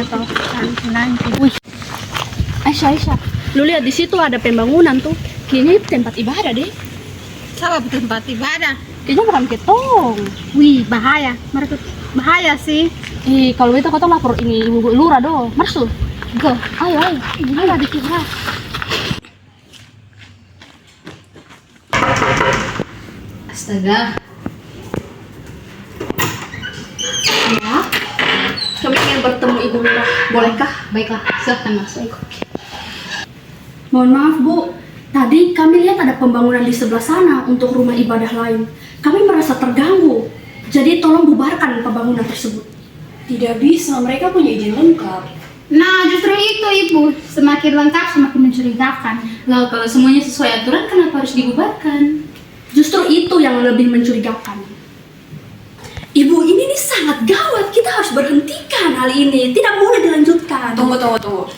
ya toh nanti. Wih, Aisyah, lu lihat di situ ada pembangunan tuh. Kayaknya itu tempat ibadah deh. Salah tempat ibadah. Kayaknya bukan ketong. Wih, bahaya. Mereka bahaya sih. Kalau itu ketong lapor ini ibu lurah doh. Masuk. Go, ayo. Ini ada dikira. Astaga. Ya, kami ingin bertemu ibu lurah. Bolehkah? Baiklah, silahkan masuk. Mohon maaf Bu, tadi kami lihat ada pembangunan di sebelah sana untuk rumah ibadah lain. Kami merasa terganggu, jadi tolong bubarkan pembangunan tersebut. Tidak bisa, mereka punya izin lengkap. Nah, justru itu Ibu. Semakin lengkap, semakin mencurigakan. Lalu kalau semuanya sesuai aturan, kenapa harus dibubarkan? Justru itu yang lebih mencurigakan. Ibu, ini nih sangat gawat. Kita harus berhentikan hal ini. Tidak boleh dilanjutkan. Tunggu.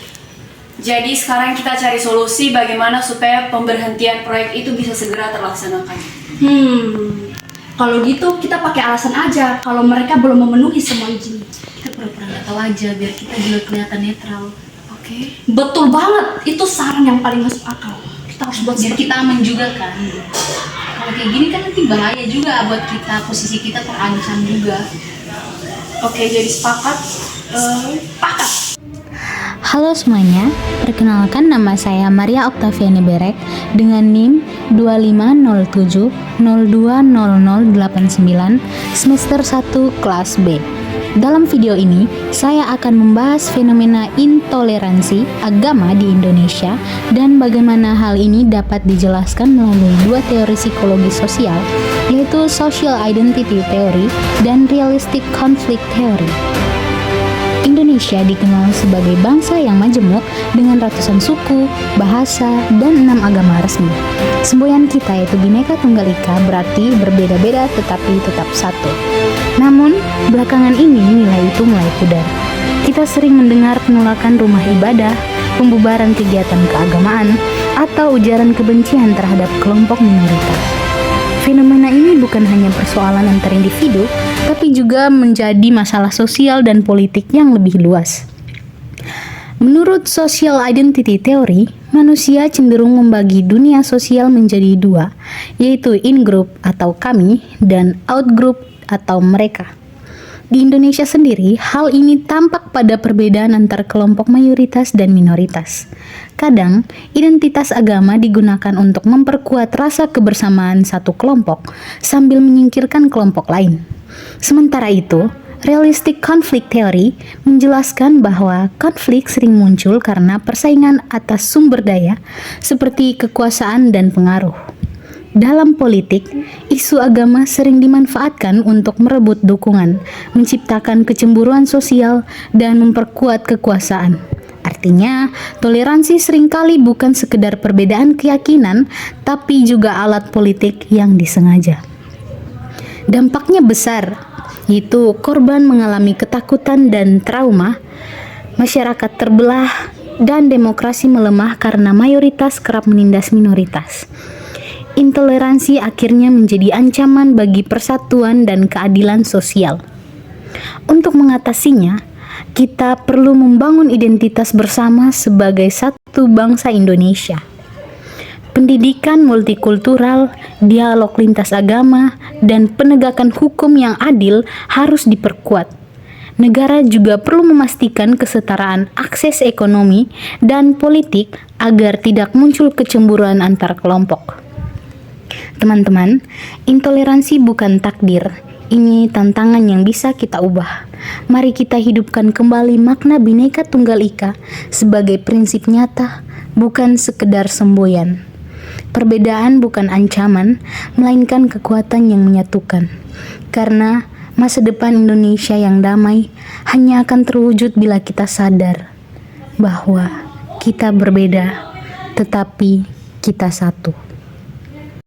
Jadi sekarang kita cari solusi bagaimana supaya pemberhentian proyek itu bisa segera terlaksanakan. Kalau gitu kita pakai alasan aja kalau mereka belum memenuhi semua izin. Kita pura-pura nggak tahu aja biar kita juga kelihatan netral. Oke. Betul banget, itu saran yang paling masuk akal. Kita harus buat Biar kita aman juga kan. Kalau kayak gini kan nanti bahaya juga buat kita, posisi kita terancam juga. Oke, jadi sepakat. Halo semuanya, perkenalkan nama saya Maria Oktaviani Berek dengan NIM 2507020089 semester 1 kelas B. Dalam video ini, saya akan membahas fenomena intoleransi agama di Indonesia dan bagaimana hal ini dapat dijelaskan melalui dua teori psikologi sosial, yaitu Social Identity Theory dan Realistic Conflict Theory. Indonesia dikenal sebagai bangsa yang majemuk dengan ratusan suku, bahasa, dan 6 agama resmi. Semboyan kita yaitu Bhinneka Tunggal Ika berarti berbeda-beda tetapi tetap satu. Namun, belakangan ini nilai itu mulai pudar. Kita sering mendengar penolakan rumah ibadah, pembubaran kegiatan keagamaan, atau ujaran kebencian terhadap kelompok minoritas. Fenomena ini bukan hanya persoalan antar individu, tapi juga menjadi masalah sosial dan politik yang lebih luas. Menurut Social Identity Theory, manusia cenderung membagi dunia sosial menjadi dua, yaitu in-group atau kami dan out-group atau mereka. Di Indonesia sendiri, hal ini tampak pada perbedaan antar kelompok mayoritas dan minoritas. Kadang, identitas agama digunakan untuk memperkuat rasa kebersamaan satu kelompok sambil menyingkirkan kelompok lain. Sementara itu, Realistic Conflict Theory menjelaskan bahwa konflik sering muncul karena persaingan atas sumber daya seperti kekuasaan dan pengaruh. Dalam politik, isu agama sering dimanfaatkan untuk merebut dukungan, menciptakan kecemburuan sosial, dan memperkuat kekuasaan. Artinya, toleransi seringkali bukan sekedar perbedaan keyakinan, tapi juga alat politik yang disengaja. Dampaknya besar, yaitu korban mengalami ketakutan dan trauma, masyarakat terbelah, dan demokrasi melemah karena mayoritas kerap menindas minoritas. Intoleransi akhirnya menjadi ancaman bagi persatuan dan keadilan sosial. Untuk mengatasinya, kita perlu membangun identitas bersama sebagai satu bangsa Indonesia. Pendidikan multikultural, dialog lintas agama, dan penegakan hukum yang adil harus diperkuat. Negara juga perlu memastikan kesetaraan akses ekonomi dan politik agar tidak muncul kecemburuan antar kelompok. Teman-teman, intoleransi bukan takdir. Ini tantangan yang bisa kita ubah. Mari kita hidupkan kembali makna Bhinneka Tunggal Ika sebagai prinsip nyata, bukan sekedar semboyan. Perbedaan bukan ancaman, melainkan kekuatan yang menyatukan. Karena masa depan Indonesia yang damai hanya akan terwujud bila kita sadar bahwa kita berbeda, tetapi kita satu.